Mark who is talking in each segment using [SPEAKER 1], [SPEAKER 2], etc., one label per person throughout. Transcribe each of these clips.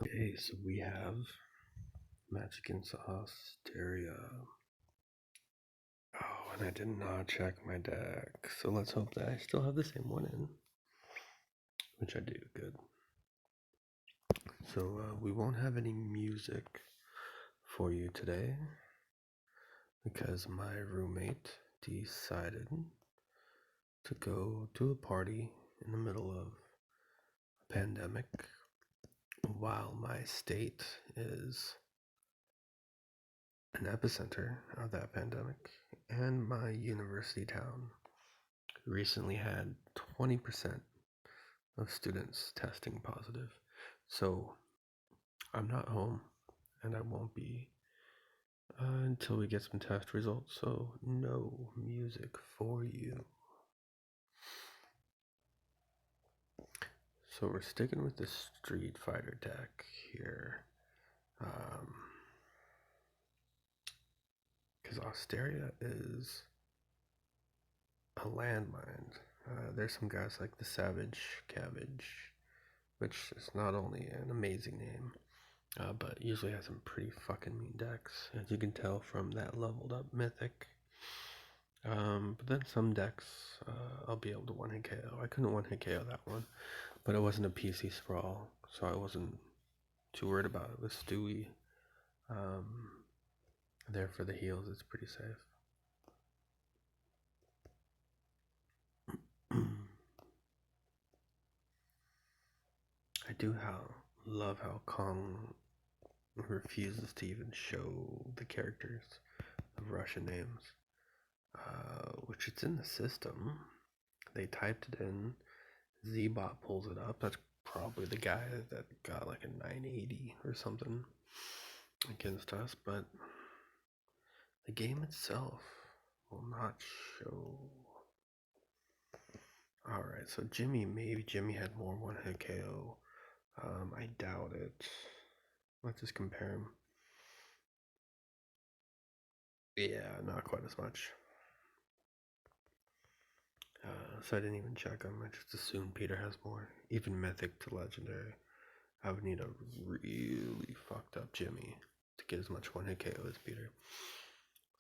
[SPEAKER 1] Okay, so we have match against Osteria. Oh, and I did not check my deck, so let's hope that I still have the same one in, which I do. Good. So we won't have any music for you today because my roommate decided to go to a party in the middle of a pandemic while my state is an epicenter of that pandemic, and my university town recently had 20% of students testing positive. So I'm not home, and I won't be until we get some test results. So no music for you. So we're sticking with the Street Fighter deck here. Because Osteria is a landmine. There's some guys like the Savage Cabbage, which is not only an amazing name, but usually has some pretty fucking mean decks, as you can tell from that leveled up mythic. But then some decks, I'll be able to one hit KO. I couldn't one hit KO that one, but it wasn't a PC sprawl, so I wasn't too worried about it. With Stewie there for the heals, it's pretty safe. I do love how Kong refuses to even show the characters of Russian names, which it's in the system. They typed it in. Zbot pulls it up. That's probably the guy that got like a 980 or something against us, but the game itself will not show. Alright, so maybe Jimmy had more one hit KO. I doubt it. Let's just compare him. Yeah, not quite as much. So I didn't even check him. I just assumed Peter has more. Even mythic to legendary. I would need a really fucked up Jimmy to get as much one hit KO as Peter.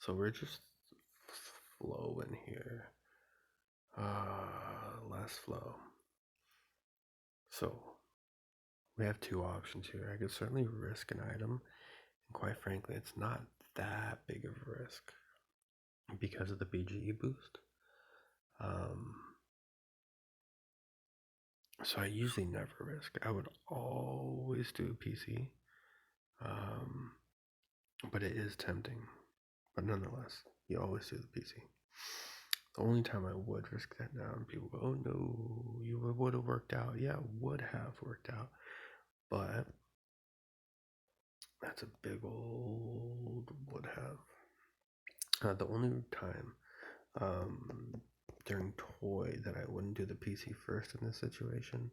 [SPEAKER 1] So we're just flowing here. Less flow. So we have two options here. I could certainly risk an item, and quite frankly, it's not that big of a risk because of the BGE boost. So I usually never risk. I would always do a PC, but it is tempting. But nonetheless, you always do the PC. The only time I would risk that now, and people go, "Oh no, you would have worked out." Yeah, it would have worked out, but that's a big old would have. The only time during toy that I wouldn't do the PC first in this situation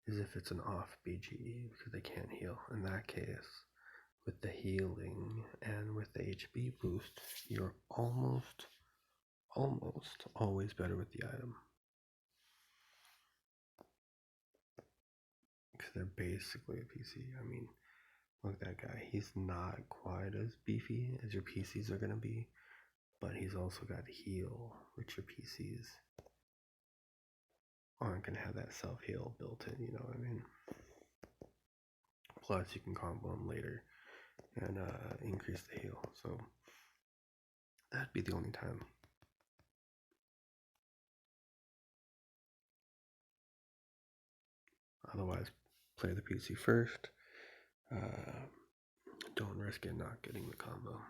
[SPEAKER 1] is if it's an off BGE because they can't heal. In that case, with the healing and with the HB boost, you're almost always better with the item. Because they're basically a PC. I mean, look at that guy. He's not quite as beefy as your PCs are going to be, but he's also got heal, which your PCs aren't going to have that self-heal built in, you know what I mean? Plus, you can combo him later and increase the heal. So, that'd be the only time. Otherwise, play the PC first. Don't risk it not getting the combo.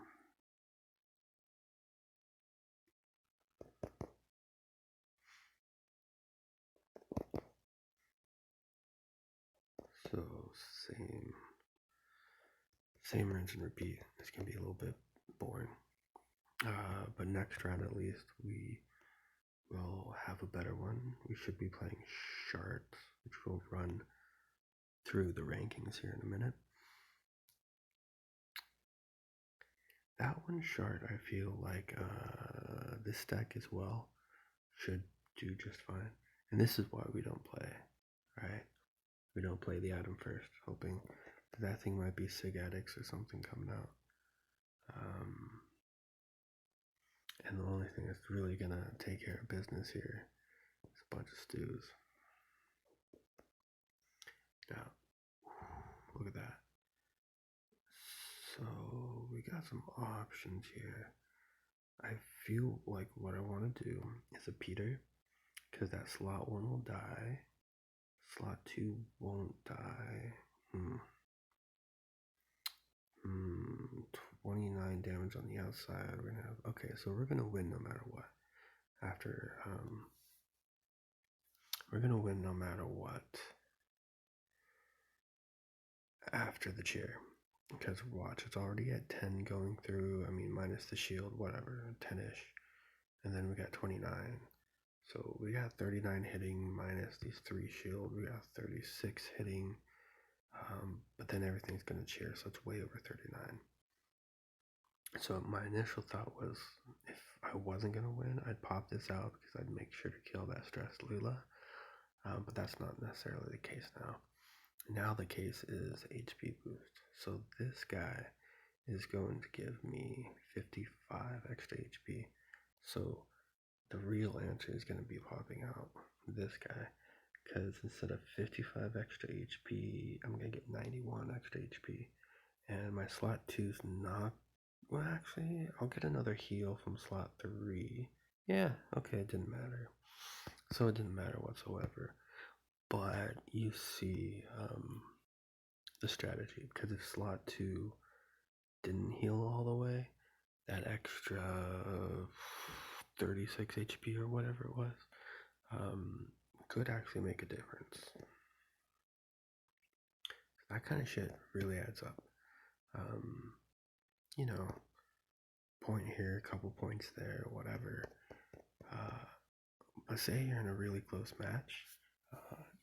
[SPEAKER 1] So same rinse and repeat. This can be a little bit boring. But next round at least we will have a better one. We should be playing Sharks, which will run through the rankings here in a minute. That one Shard, I feel like this deck as well should do just fine. And this is why we don't play, right? We don't play the item first, hoping that thing might be Sig Addicts or something coming out. And the only thing that's really gonna take care of business here is a bunch of stews. Now, look at that. So we got some options here. I feel like what I want to do is a Peter, because that slot 1 will die. Slot 2 won't die. 29 damage on the outside. We're gonna have, okay, so we're gonna win no matter what. After we're gonna win no matter what after the chair, because watch, it's already at 10 going through. I mean, minus the shield, whatever, 10ish, and then we got 29. So we got 39 hitting minus these 3 shield. We got 36 hitting, but then everything's gonna cheer, so it's way over 39. So my initial thought was, if I wasn't gonna win, I'd pop this out because I'd make sure to kill that stressed Lula. But that's not necessarily the case now. Now the case is HP boost. So this guy is going to give me 55 extra HP. So the real answer is going to be popping out this guy, because instead of 55 extra HP, I'm going to get 91 extra HP. And my slot 2 is not, well, actually, I'll get another heal from slot 3. Yeah, okay, it didn't matter. So it didn't matter whatsoever. But you see the strategy, because if slot 2 didn't heal all the way, that extra 36 HP or whatever it was could actually make a difference. That kind of shit really adds up. You know, point here, a couple points there, whatever. Let's say you're in a really close match.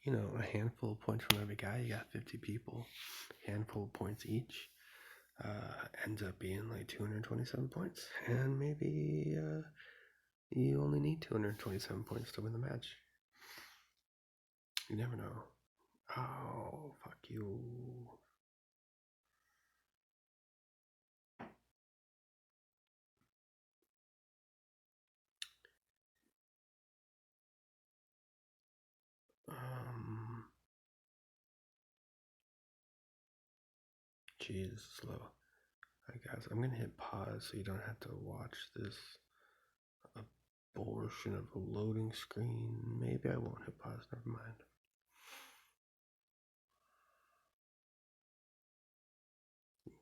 [SPEAKER 1] You know, a handful of points from every guy, you got 50 people, handful of points each, ends up being like 227 points, and maybe you only need 227 points to win the match. You never know. Oh, fuck you. Jeez, slow. Alright guys, I'm gonna hit pause so you don't have to watch this abortion of a loading screen. Maybe I won't hit pause, never mind.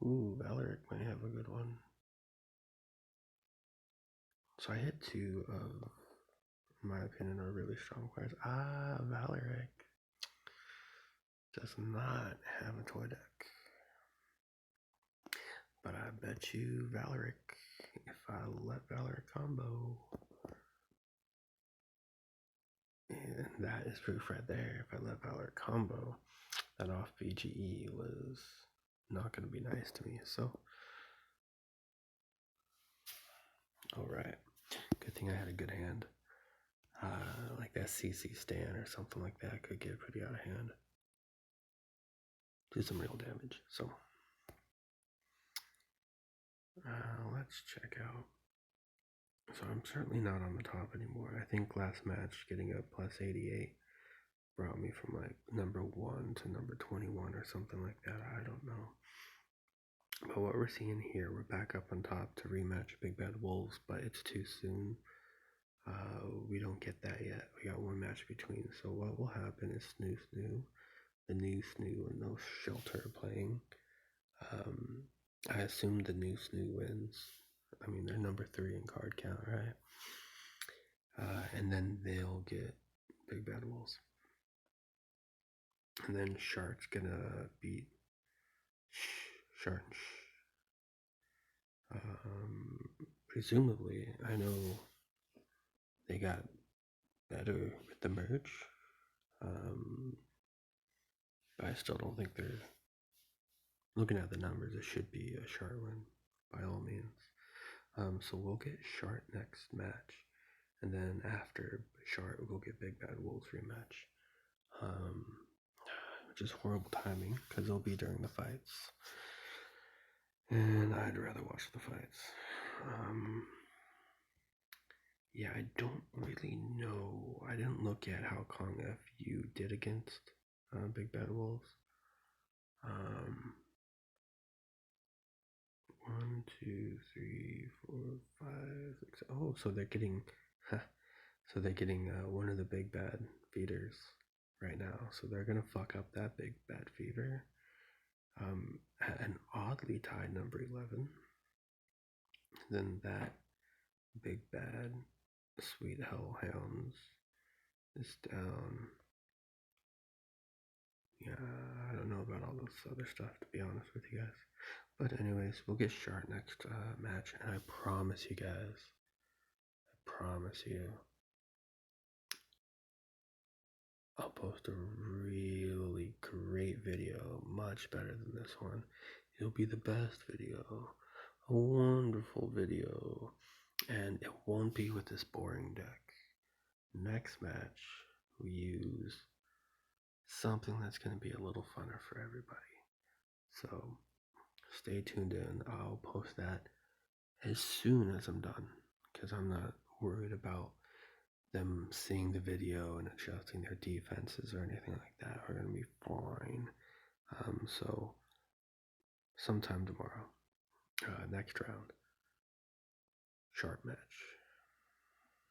[SPEAKER 1] Ooh, Valeric might have a good one. So I hit 2 of, in my opinion, are really strong players. Valeric does not have a toy deck. But I bet you Valeric, if I let Valeric combo, and that is proof right there. If I let Valeric combo, that off BGE was not going to be nice to me. So, alright. Good thing I had a good hand. Like that CC stand or something like that could get pretty out of hand. Do some real damage. So, let's check out. So I'm certainly not on the top anymore. I think last match getting a plus 88 brought me from like number 1 to number 21 or something like that. I don't know. But what we're seeing here, we're back up on top to rematch Big Bad Wolves, but it's too soon. We don't get that yet. We got one match between. So what will happen is Snoo Snoo, the new Snoo, and no Shelter playing. I assume the new Snoo wins. I mean, they're number 3 in card count, right? And then they'll get Big Bad Wolves. And then Shark's gonna beat Shark. Presumably, I know they got better with the merch, but I still don't think they're, looking at the numbers, it should be a Shark win by all means. So we'll get Shark next match, and then after Shark we'll get Big Bad Wolves rematch. which is horrible timing because it'll be during the fights. And I'd rather watch the fights. Yeah, I don't really know. I didn't look at how Kong FU did against Big Bad Wolves. 1, 2, 3, 4, 5, 6. Oh, so they're getting, so they're getting one of the big bad feeders right now. So they're gonna fuck up that big bad feeder. An oddly tied number 11. Then that big bad Sweet Hellhounds is down. Yeah, I don't know about all this other stuff, to be honest with you guys. But anyways, we'll get Shart next match, and I promise you guys, I promise you, I'll post a really great video, much better than this one. It'll be the best video, a wonderful video, and it won't be with this boring deck. Next match, we use something that's going to be a little funner for everybody. So stay tuned in. I'll post that as soon as I'm done because I'm not worried about them seeing the video and adjusting their defenses or anything like that. We're going to be fine. So sometime tomorrow, next round, sharp match.